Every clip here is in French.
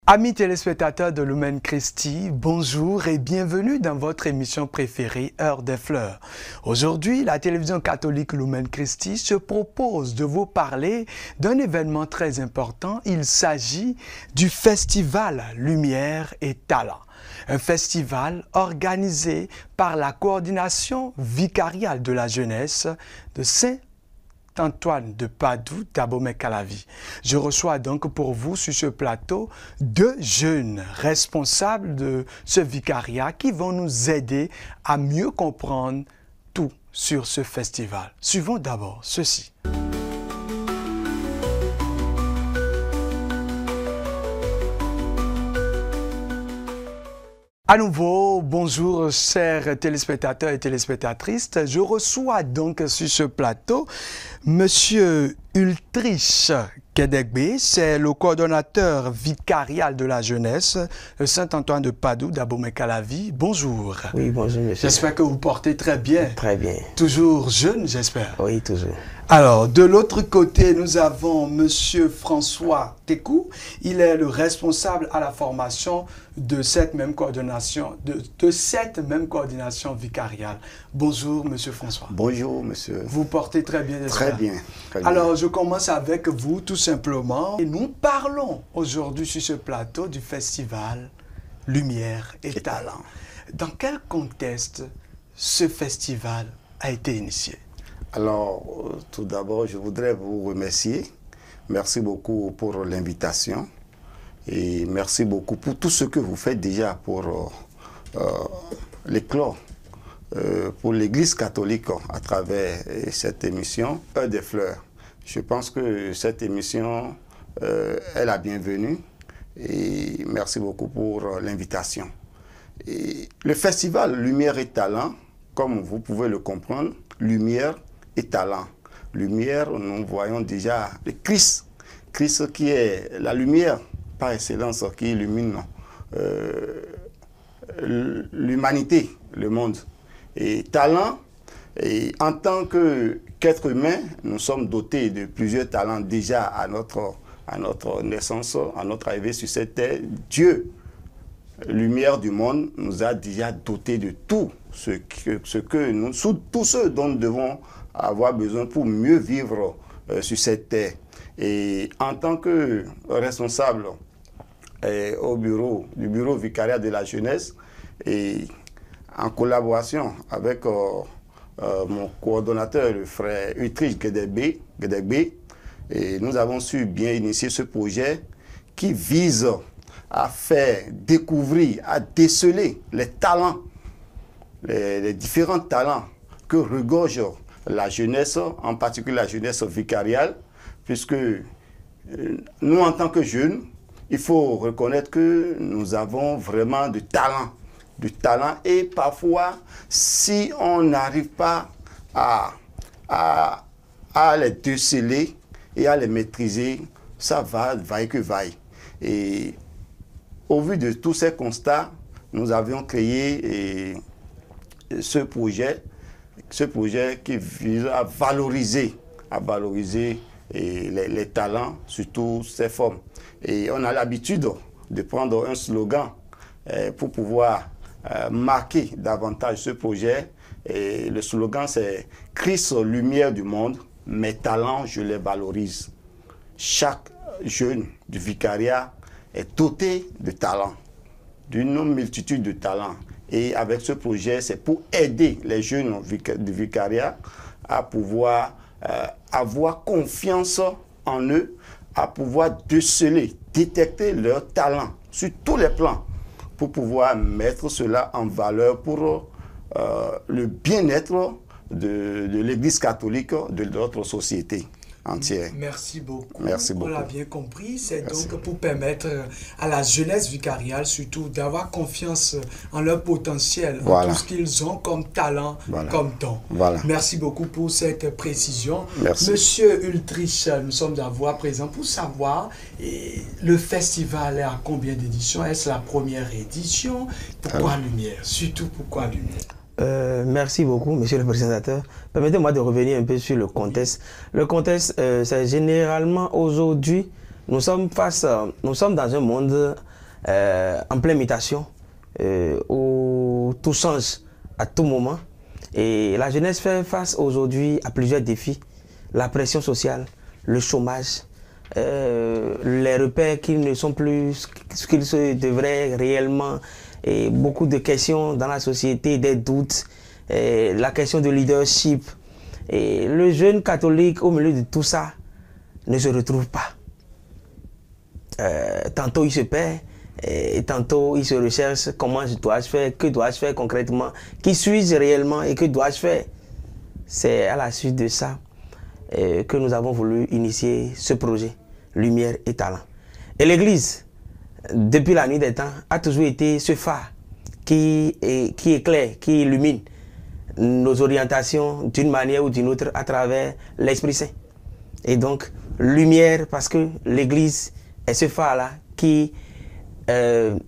Amis téléspectateurs de Lumen Christi, bonjour et bienvenue dans votre émission préférée, Heure des Fleurs. Aujourd'hui, la télévision catholique Lumen Christi se propose de vous parler d'un événement très important. Il s'agit du Festival Lumière et Talent. Un festival organisé par la coordination vicariale de la jeunesse de Saint-Antoine de Padoue d'Abomey-Calavi. Je reçois donc pour vous sur ce plateau deux jeunes responsables de ce vicariat qui vont nous aider à mieux comprendre tout sur ce festival. Suivons d'abord ceci. À nouveau, bonjour chers téléspectateurs et téléspectatrices. Je reçois donc sur ce plateau Monsieur Ultrich Kedegbe, c'est le coordonnateur vicarial de la jeunesse de Saint-Antoine de Padoue d'Abomey-Calavi. Bonjour. Oui, bonjour monsieur. J'espère que vous portez très bien. Très bien. Toujours jeune, j'espère. Oui, toujours. Alors, de l'autre côté, nous avons Monsieur François Tekou. Il est le responsable à la formation de cette même coordination, de cette même coordination vicariale. Bonjour, Monsieur François. Bonjour, monsieur. Vous portez très bien, Très bien. Très bien. Alors, je commence avec vous, tout simplement. Et nous parlons aujourd'hui sur ce plateau du festival Lumière et Talent. Dans quel contexte ce festival a été initié? Alors, tout d'abord, je voudrais vous remercier. Merci beaucoup pour l'invitation. Et merci beaucoup pour tout ce que vous faites déjà pour l'éclore, pour l'Église catholique à travers cette émission, Heure des Fleurs. Je pense que cette émission est la bienvenue. Et merci beaucoup pour l'invitation. Le festival Lumière et Talent, comme vous pouvez le comprendre, lumière et talent. Lumière, nous voyons déjà le Christ. Christ qui est la lumière par excellence qui illumine l'humanité, le monde. Et talent, et en tant qu'être humain, nous sommes dotés de plusieurs talents déjà à notre naissance, à notre arrivée sur cette terre. Dieu, lumière du monde, nous a déjà dotés de tout tout ce dont nous devons avoir besoin pour mieux vivre sur cette terre. Et en tant que responsable du bureau vicariat de la jeunesse, et en collaboration avec mon coordonnateur, le frère Ultrich Kedegbe, et nous avons su bien initier ce projet qui vise à faire découvrir, à déceler les talents, les différents talents que regorge la jeunesse, en particulier la jeunesse vicariale, puisque nous, en tant que jeunes, il faut reconnaître que nous avons vraiment du talent, et parfois, si on n'arrive pas à les déceler et à les maîtriser, ça va vaille que vaille. Et au vu de tous ces constats, nous avions créé ce projet qui vise à valoriser les talents sous toutes ces formes. Et on a l'habitude de prendre un slogan pour pouvoir marquer davantage ce projet. Et le slogan, c'est « Christ, lumière du monde, mes talents, je les valorise ». Chaque jeune du vicariat est doté de talents, d'une multitude de talents. Et avec ce projet, c'est pour aider les jeunes du vicariat à pouvoir avoir confiance en eux, à pouvoir déceler, détecter leurs talents sur tous les plans, pour pouvoir mettre cela en valeur pour le bien-être de l'Église catholique, de notre société entière. Merci beaucoup. Merci beaucoup. On l'a bien compris. C'est donc pour permettre à la jeunesse vicariale surtout d'avoir confiance en leur potentiel, en tout ce qu'ils ont comme talent, comme don. Merci beaucoup pour cette précision. Merci. Monsieur Ultrich, nous sommes à voix présent pour savoir le festival est à combien d'éditions? Est-ce la première édition? Pourquoi Lumière? Surtout pourquoi Lumière? Merci beaucoup, monsieur le présentateur. Permettez-moi de revenir un peu sur le contexte. Le contexte, c'est généralement aujourd'hui, nous sommes dans un monde en pleine mutation, où tout change à tout moment. Et la jeunesse fait face aujourd'hui à plusieurs défis. La pression sociale, le chômage, les repères qui ne sont plus ce qu'ils se devraient réellement, et beaucoup de questions dans la société, des doutes, la question de leadership. Et le jeune catholique, au milieu de tout ça, ne se retrouve pas. Tantôt il se perd, et tantôt il se recherche comment dois-je faire, que dois-je faire concrètement, qui suis-je réellement et que dois-je faire. C'est à la suite de ça que nous avons voulu initier ce projet, Lumière et Talent. Et l'Église, depuis la nuit des temps, a toujours été ce phare qui éclaire, qui illumine nos orientations d'une manière ou d'une autre à travers l'Esprit Saint. Et donc, lumière, parce que l'Église est ce phare-là qui phare-là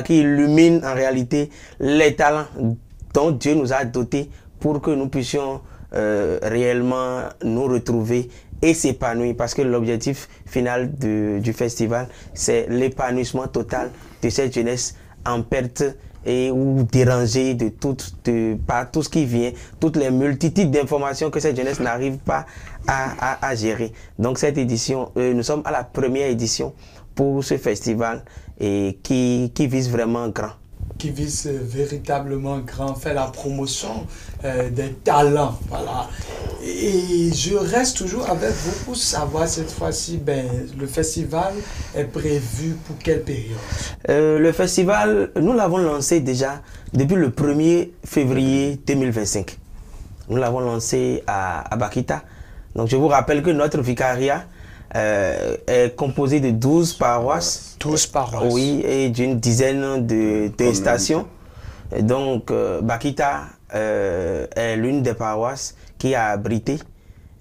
qui illumine en réalité les talents dont Dieu nous a dotés pour que nous puissions réellement nous retrouver et s'épanouir, parce que l'objectif final du festival, c'est l'épanouissement total de cette jeunesse en perte ou dérangée par tout ce qui vient, toutes les multitudes d'informations que cette jeunesse n'arrive pas à gérer. Donc cette édition, nous sommes à la première édition pour ce festival et qui vise vraiment grand. Qui vise véritablement grand, fait la promotion des talents. Voilà. Et je reste toujours avec vous pour savoir cette fois-ci, le festival est prévu pour quelle période? Le festival, nous l'avons lancé déjà depuis le 1er février 2025. Nous l'avons lancé à Bakita. Donc je vous rappelle que notre vicariat est composé de 12 paroisses. 12 paroisses. Oui, et d'une dizaine de stations. Et donc, Bakita est l'une des paroisses qui a abrité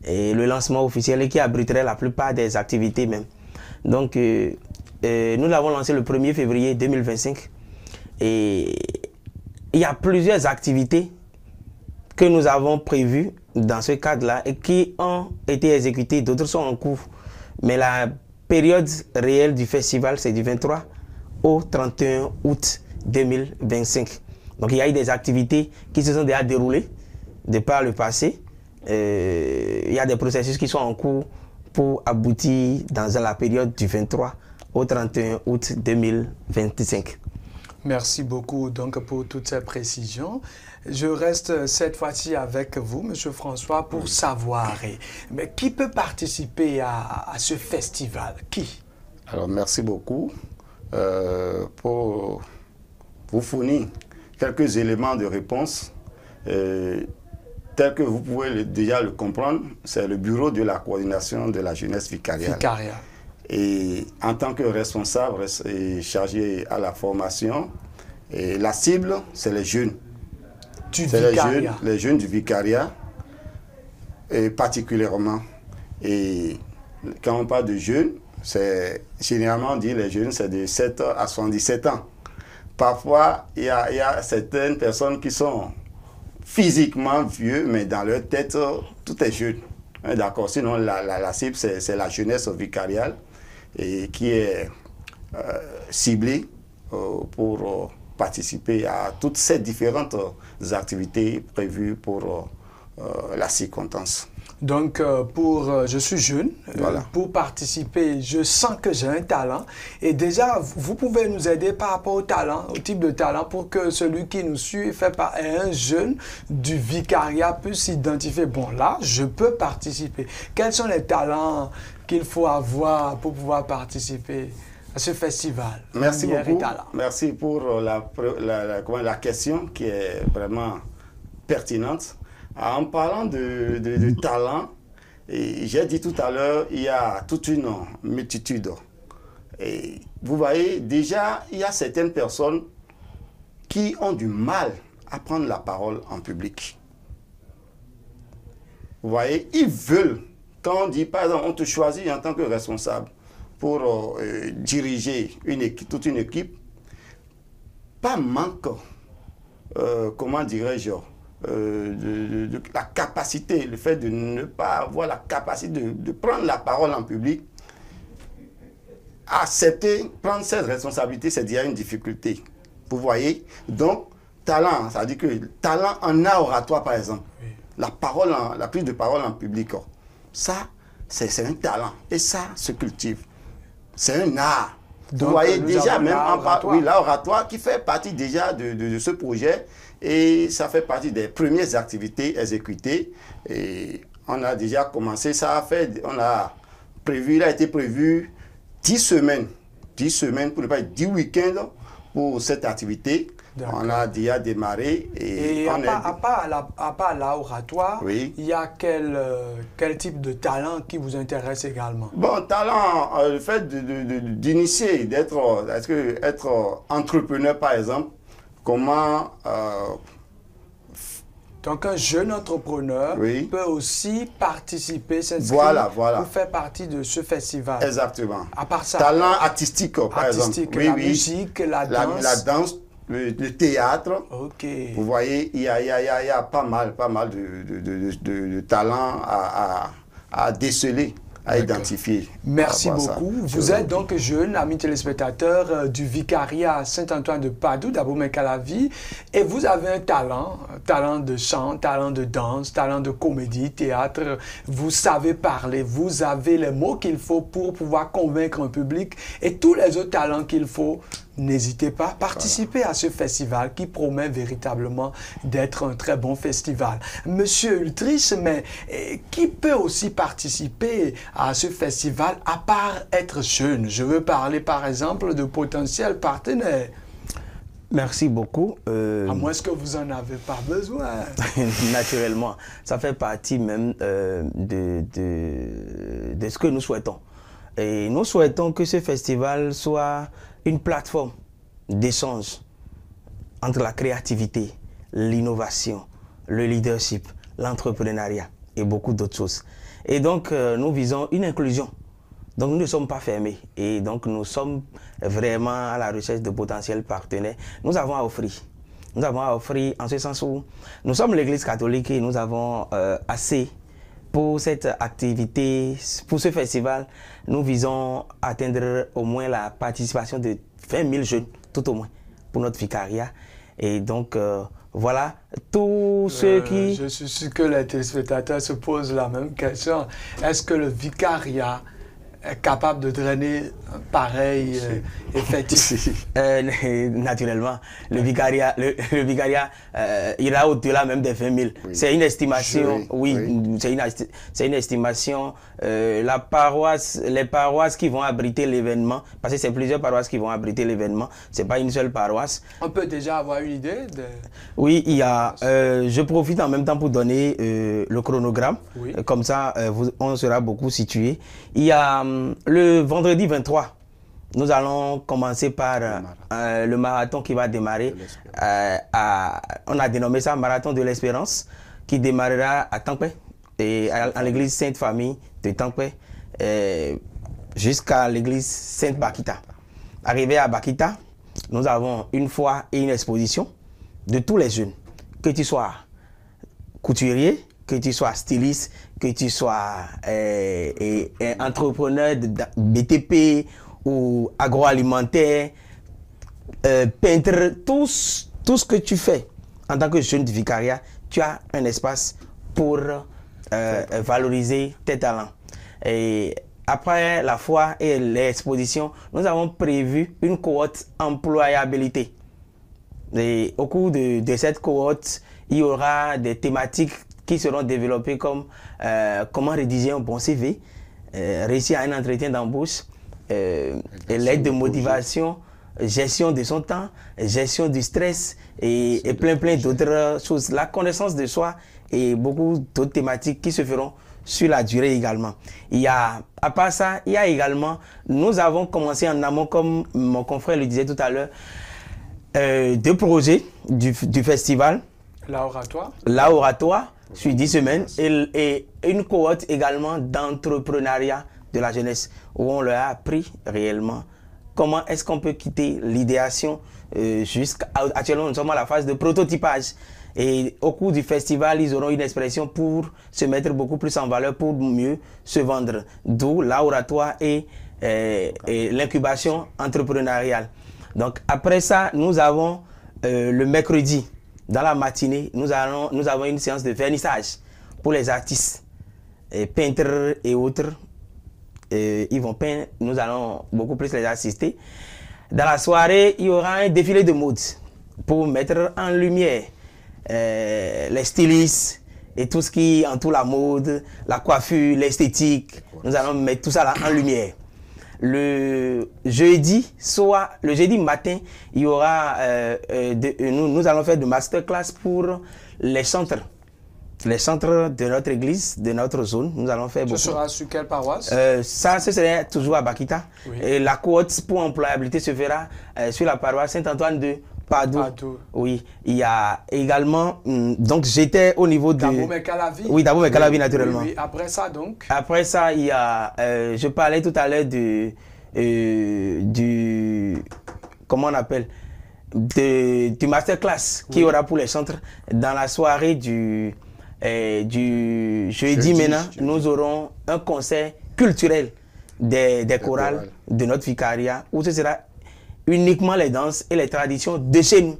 le lancement officiel et qui abriterait la plupart des activités même. Donc, nous l'avons lancé le 1er février 2025. Et il y a plusieurs activités que nous avons prévues dans ce cadre-là et qui ont été exécutées, d'autres sont en cours. Mais la période réelle du festival, c'est du 23 au 31 août 2025. Donc il y a eu des activités qui se sont déjà déroulées de par le passé. Il y a des processus qui sont en cours pour aboutir dans la période du 23 au 31 août 2025. Merci beaucoup donc pour toutes ces précisions. Je reste cette fois-ci avec vous, M. François, pour savoir, mais qui peut participer à ce festival? Qui? Alors, merci beaucoup pour vous fournir quelques éléments de réponse. Tel que vous pouvez déjà le comprendre, c'est le bureau de la coordination de la jeunesse vicariale. Et en tant que responsable et chargé à la formation, et la cible, c'est les jeunes. C'est les jeunes du vicariat, et particulièrement. Et quand on parle de jeunes, c'est généralement on dit les jeunes, c'est de 7 à 77 ans. Parfois, il y a certaines personnes qui sont physiquement vieux, mais dans leur tête, tout est jeune. D'accord. Sinon, la cible, c'est la jeunesse vicariale et qui est ciblée pour participer à toutes ces différentes activités prévues pour la circonstance. Donc, je suis jeune, voilà. Pour participer, je sens que j'ai un talent. Et déjà, vous pouvez nous aider par rapport au talent, au type de talent, pour que celui qui nous suit est un jeune du vicariat puisse s'identifier. Bon, là, je peux participer. Quels sont les talents qu'il faut avoir pour pouvoir participer à ce festival? Merci beaucoup. Merci pour la question qui est vraiment pertinente. En parlant de talent, j'ai dit tout à l'heure, il y a toute une multitude. Et vous voyez, déjà, il y a certaines personnes qui ont du mal à prendre la parole en public. Vous voyez, ils veulent, quand on dit, par exemple, on te choisit en tant que responsable pour diriger toute une équipe, pas manque, comment dirais-je, la capacité, le fait de ne pas avoir la capacité de prendre la parole en public, accepter, prendre cette responsabilité, c'est déjà une difficulté. Vous voyez? Donc, talent, ça veut dire que talent en art oratoire, par exemple, oui. La prise de parole en public, ça, c'est un talent. Et ça se cultive. C'est un art. Donc, vous voyez déjà, même l'art oratoire qui fait partie déjà de ce projet. Et ça fait partie des premières activités exécutées. Et on a déjà commencé, il a été prévu 10 semaines, pour ne pas dire 10 week-ends pour cette activité. On a déjà démarré. Et à part l'art oratoire, oui. Il y a quel type de talent qui vous intéresse également? Bon, talent, le fait d'initier, d'être entrepreneur par exemple, comment... Donc, un jeune entrepreneur oui. peut aussi participer, voilà. pour faire partie de ce festival. Exactement. À part ça, talent artistique, par exemple. Oui, la musique, la danse. La danse, le théâtre. Ok. Vous voyez, il y a pas mal de talents à déceler, à identifier. Merci beaucoup. Vous êtes donc jeune, amis téléspectateurs du vicariat Saint-Antoine de Padoue, d'Abomey-Calavi, et vous avez un talent de chant, talent de danse, talent de comédie, théâtre. Vous savez parler, vous avez les mots qu'il faut pour pouvoir convaincre un public et tous les autres talents qu'il faut. N'hésitez pas à participer à ce festival qui promet véritablement d'être un très bon festival. Monsieur Ultrich, mais qui peut aussi participer à ce festival à part être jeune? Je veux parler par exemple de potentiels partenaires. Merci beaucoup. À moins que vous n'en avez pas besoin. Naturellement, ça fait partie même de ce que nous souhaitons. Et nous souhaitons que ce festival soit une plateforme d'échange entre la créativité, l'innovation, le leadership, l'entrepreneuriat et beaucoup d'autres choses. Et donc, nous visons une inclusion. Donc, nous ne sommes pas fermés. Et donc, nous sommes vraiment à la recherche de potentiels partenaires. Nous avons à offrir. Nous avons à offrir en ce sens où nous sommes l'Église catholique et nous avons assez pour cette activité, pour ce festival. Nous visons à atteindre au moins la participation de 20 000 jeunes, tout au moins, pour notre vicariat. Et donc, voilà, tous ceux qui... Je suis sûr que les téléspectateurs se posent la même question. Est-ce que le vicariat est capable de drainer un pareil effectif? Naturellement, le vicariat ira au-delà même des 20 000. Oui. C'est une estimation, oui. C'est une estimation. Les paroisses qui vont abriter l'événement, parce que c'est plusieurs paroisses qui vont abriter l'événement, c'est pas une seule paroisse. On peut déjà avoir une idée de... Oui, il y a. Je profite en même temps pour donner le chronogramme. Oui. Comme ça, on sera beaucoup situé. Il y a le vendredi 23. Nous allons commencer par le marathon qui va démarrer. On a dénommé ça Marathon de l'Espérance, qui démarrera à Tampé, et à l'église Sainte-Famille de Tampé, jusqu'à l'église Sainte-Bakita. Arrivé à Bakita, nous avons une foire et une exposition de tous les jeunes, que tu sois couturier, que tu sois styliste, que tu sois entrepreneur de BTP ou agroalimentaire, peintre, tout ce que tu fais en tant que jeune du vicariat, tu as un espace pour valoriser tes talents. Et après la foire et l'exposition, nous avons prévu une cohorte employabilité. Et au cours de cette cohorte, il y aura des thématiques qui seront développées comme comment rédiger un bon CV, réussir à un entretien d'embauche, l'aide de motivation, gestion de son temps, gestion du stress et plein d'autres choses. La connaissance de soi et beaucoup d'autres thématiques qui se feront sur la durée également. À part ça, il y a également, nous avons commencé en amont, comme mon confrère le disait tout à l'heure, 2 projets du festival. L'oratoire sur 10 semaines et une cohorte également d'entrepreneuriat de la jeunesse où on leur a appris réellement comment est-ce qu'on peut quitter l'idéation jusqu'à... Actuellement, nous sommes à la phase de prototypage Et au cours du festival, ils auront une expression pour se mettre beaucoup plus en valeur, pour mieux se vendre. D'où l'oratoire et l'incubation entrepreneuriale. Donc après ça, nous avons le mercredi, dans la matinée, nous avons une séance de vernissage pour les artistes, peintres et autres. Ils vont peindre, nous allons beaucoup plus les assister. Dans la soirée, il y aura un défilé de mode pour mettre en lumière les stylistes et tout ce qui entoure la mode, la coiffure, l'esthétique. Nous allons mettre tout ça là en lumière. Le jeudi matin, il y aura, nous allons faire de masterclass pour les centres de notre église, de notre zone. Nous allons faire beaucoup. Ce sera sur quelle paroisse? Ça, ce serait toujours à Bakita. Oui. Et la cohorte pour employabilité se fera sur la paroisse Saint-Antoine de Padoue. Oui, il y a également, donc j'étais au niveau de... Dabo-Mekalavi. Oui, Dabo-Mekalavi naturellement. Oui. Après ça donc? Après ça, il y a, je parlais tout à l'heure du, comment on appelle, du masterclass qui aura pour les centres. Dans la soirée du jeudi maintenant, nous aurons un concert culturel des chorales de notre vicariat où ce sera uniquement les danses et les traditions de chez nous.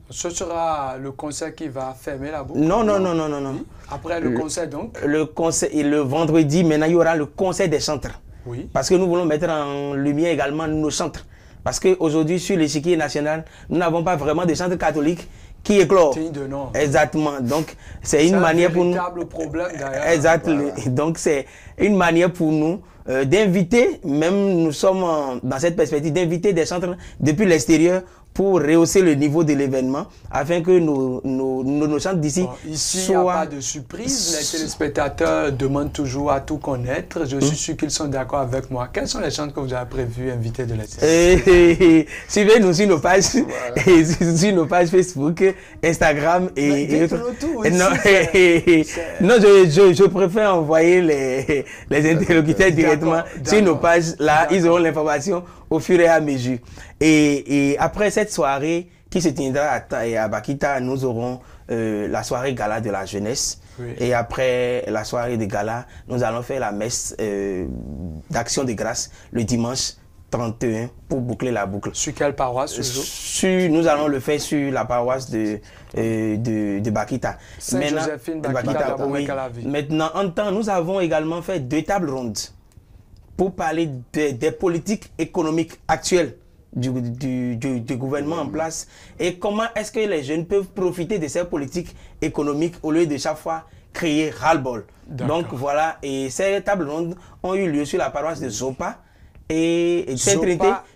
Ce sera le concert qui va fermer la boucle? Non. Oui. Après le concert donc? Le concert, et le vendredi, maintenant, il y aura le concert des chantres. Oui. Parce que nous voulons mettre en lumière également nos chantres. Parce qu'aujourd'hui, sur l'échiquier national, nous n'avons pas vraiment de chantres catholiques qui éclorent. Exactement. Donc, c'est une manière pour nous... C'est un véritable problème d'ailleurs. Exact. Voilà. Donc, c'est une manière pour nous d'inviter, même nous sommes dans cette perspective, d'inviter des centres depuis l'extérieur pour rehausser le niveau de l'événement, afin que nos centres d'ici ici, il n'y a pas de surprise. Les téléspectateurs demandent toujours à tout connaître. Je suis sûr qu'ils sont d'accord avec moi. Quels sont les centres que vous avez prévu inviter de l'extérieur? Suivez-nous sur nos pages, sur nos pages Facebook, Instagram et autres. Non, je préfère envoyer les interlocuteurs directement sur nos pages. Là, ils auront l'information au fur et à mesure. Et après cette soirée qui se tiendra à Bakita, nous aurons la soirée gala de la jeunesse. Oui. Et après la soirée de gala, nous allons faire la messe d'action de grâce le dimanche 31 pour boucler la boucle. Sur quelle paroisse nous allons le faire sur la paroisse de Bakita. Sainte-Joséphine, Bakita, oui. Maintenant, en temps, nous avons également fait 2 tables rondes pour parler des politiques économiques actuelles du gouvernement en place et comment est-ce que les jeunes peuvent profiter de ces politiques économiques au lieu de chaque fois créer ras-le-bol. Donc voilà, et ces tables rondes ont eu lieu sur la paroisse de Zopa et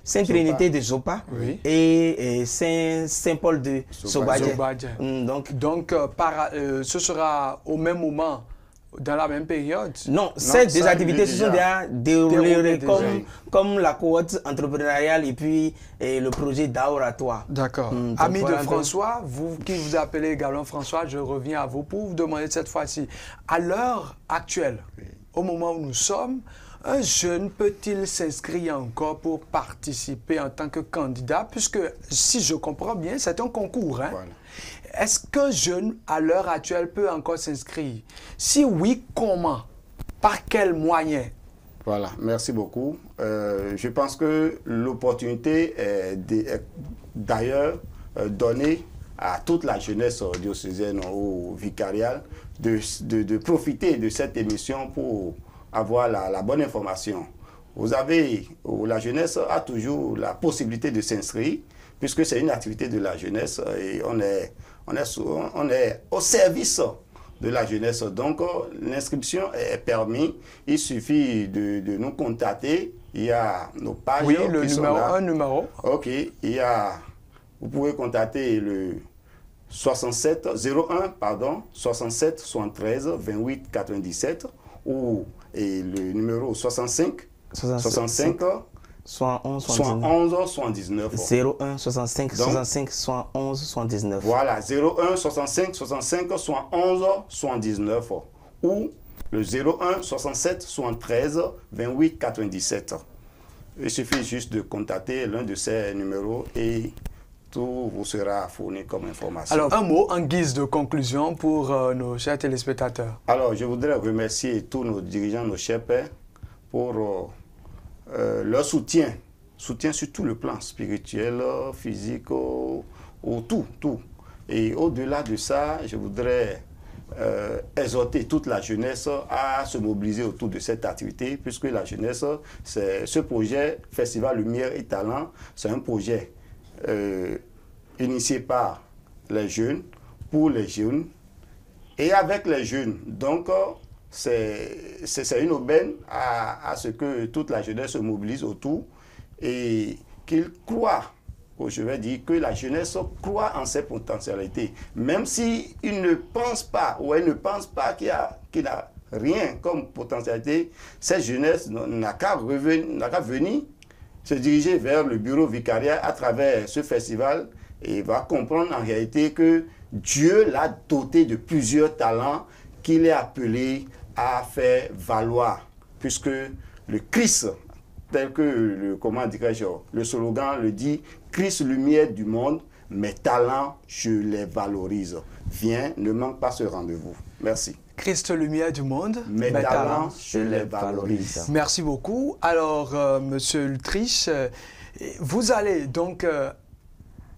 Sainte-Trinité de Zopa, oui. et Saint-Paul de Sobadje. Donc ce sera au même moment, dans la même période? Non, ces 2 activités se sont déjà déroulées comme la cohorte entrepreneuriale et puis le projet d'oratoire. D'accord. Ami de François, vous qui vous appelez également François, je reviens à vous pour vous demander cette fois-ci, à l'heure actuelle, au moment où nous sommes, un jeune peut-il s'inscrire encore pour participer en tant que candidat, puisque si je comprends bien, c'est un concours, hein? Voilà. Est-ce qu'un jeune, à l'heure actuelle, peut encore s'inscrire? Si oui, comment? Par quels moyens? Voilà, merci beaucoup. Je pense que l'opportunité est d'ailleurs donnée à toute la jeunesse diocésaine ou vicariale de profiter de cette émission pour avoir la bonne information. La jeunesse a toujours la possibilité de s'inscrire, puisque c'est une activité de la jeunesse et on est au service de la jeunesse. Donc, l'inscription est permise. Il suffit de nous contacter. Il y a nos pages. Oui, le numéro, un numéro. OK. Vous pouvez contacter le 67 73 28 97 ou le numéro 65 71 79. 01 65 65 71 79. Voilà, 01 65 65 71 79 ou le 01 67 73 28 97. Il suffit juste de contacter l'un de ces numéros et tout vous sera fourni comme information. Alors, un mot en guise de conclusion pour nos chers téléspectateurs. Alors, je voudrais remercier tous nos dirigeants, nos chers pères, pour leur soutien sur tout le plan spirituel, physique, tout. Et au-delà de ça, je voudrais exhorter toute la jeunesse à se mobiliser autour de cette activité, puisque la jeunesse, c'est ce projet Festival Lumière et Talent, c'est un projet initié par les jeunes, pour les jeunes et avec les jeunes. Donc, c'est une aubaine à ce que toute la jeunesse se mobilise autour et qu'ils croient, je vais dire, que la jeunesse croit en ses potentialités. Même si il ne pense pas ou elle ne pense pas qu'il a rien comme potentialité, cette jeunesse n'a qu'à venir se diriger vers le bureau vicariat à travers ce festival et va comprendre en réalité que Dieu l'a doté de plusieurs talents qu'il est appelé à faire valoir, puisque le Christ, tel que le slogan le dit, Christ lumière du monde, mes talents, je les valorise. Viens, ne manque pas ce rendez-vous. Merci. Christ lumière du monde, mes talents, je les valorise. Merci beaucoup. Alors, Monsieur Ultrich, vous allez donc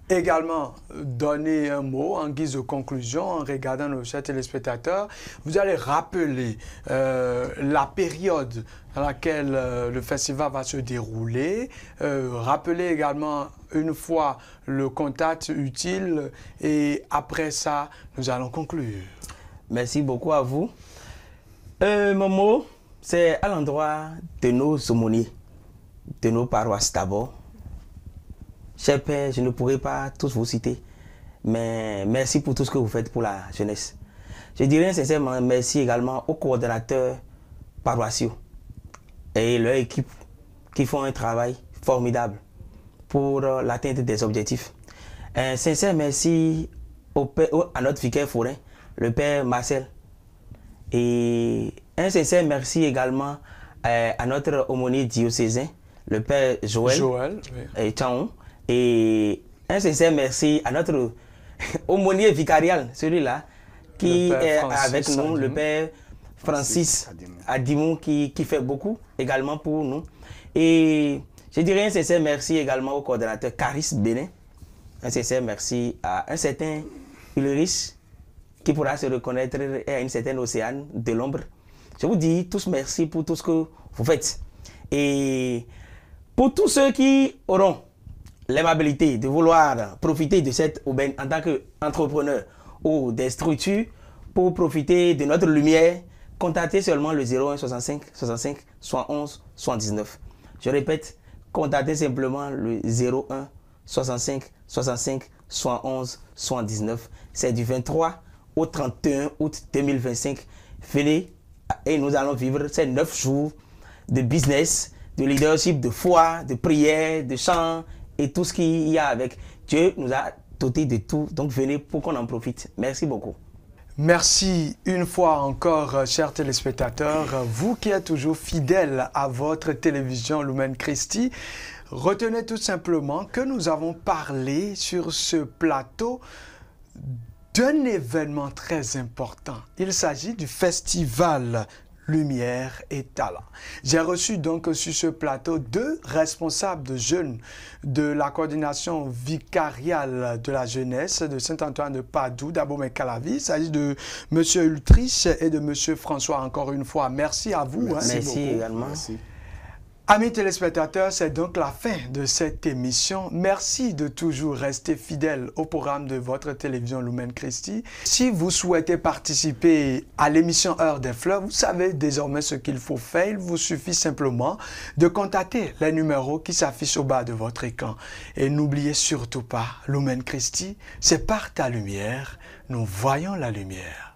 également donner un mot en guise de conclusion en regardant nos chers téléspectateurs. Vous allez rappeler la période dans laquelle le festival va se dérouler, rappeler également une fois le contact utile et après ça, nous allons conclure. Merci beaucoup à vous. Mon mot, c'est à l'endroit de nos aumôniers, de nos paroisses d'abord. Cher Père, je ne pourrai pas tous vous citer, mais merci pour tout ce que vous faites pour la jeunesse. Je dirais sincèrement merci également aux coordonnateurs paroissiaux et leur équipe qui font un travail formidable pour l'atteinte des objectifs. Un sincère merci à notre vicaire forain, le Père Marcel. Et un sincère merci également à notre aumônier diocésain, le Père Joël oui. Tchaon. Et un sincère merci à notre aumônier vicarial, celui-là, qui est avec nous, le Père Francis Adimou, qui fait beaucoup également pour nous. Et je dirais un sincère merci également au coordonnateur Caris Bénin. Un sincère merci à un certain Ulrich, qui pourra se reconnaître à une certaine Océane de l'ombre. Je vous dis tous merci pour tout ce que vous faites. Et pour tous ceux qui auront l'aimabilité de vouloir profiter de cette aubaine en tant qu'entrepreneur ou des structures pour profiter de notre lumière, contactez seulement le 01 65 65 71 79. Je répète, contactez simplement le 01 65 65 71 79. C'est du 23 au 31 août 2025. Venez et nous allons vivre ces 9 jours de business, de leadership, de foi, de prière, de chant et tout ce qu'il y a avec. Dieu nous a doté de tout, donc venez pour qu'on en profite. Merci beaucoup. Merci une fois encore, chers téléspectateurs, vous qui êtes toujours fidèles à votre télévision Lumen Christi. Retenez tout simplement que nous avons parlé sur ce plateau d'un événement très important. Il s'agit du festival Lumière et Talent. J'ai reçu donc sur ce plateau 2 responsables de jeunes de la coordination vicariale de la jeunesse de Saint-Antoine de Padoue, d'Abomey-Calavi. Il s'agit de M. Ultrich et de M. François. Encore une fois, merci à vous. Merci également. Merci. Amis téléspectateurs, c'est donc la fin de cette émission. Merci de toujours rester fidèles au programme de votre télévision Lumen Christi. Si vous souhaitez participer à l'émission Heure des Fleurs, vous savez désormais ce qu'il faut faire. Il vous suffit simplement de contacter les numéros qui s'affichent au bas de votre écran. Et n'oubliez surtout pas, Lumen Christi, c'est par ta lumière, nous voyons la lumière.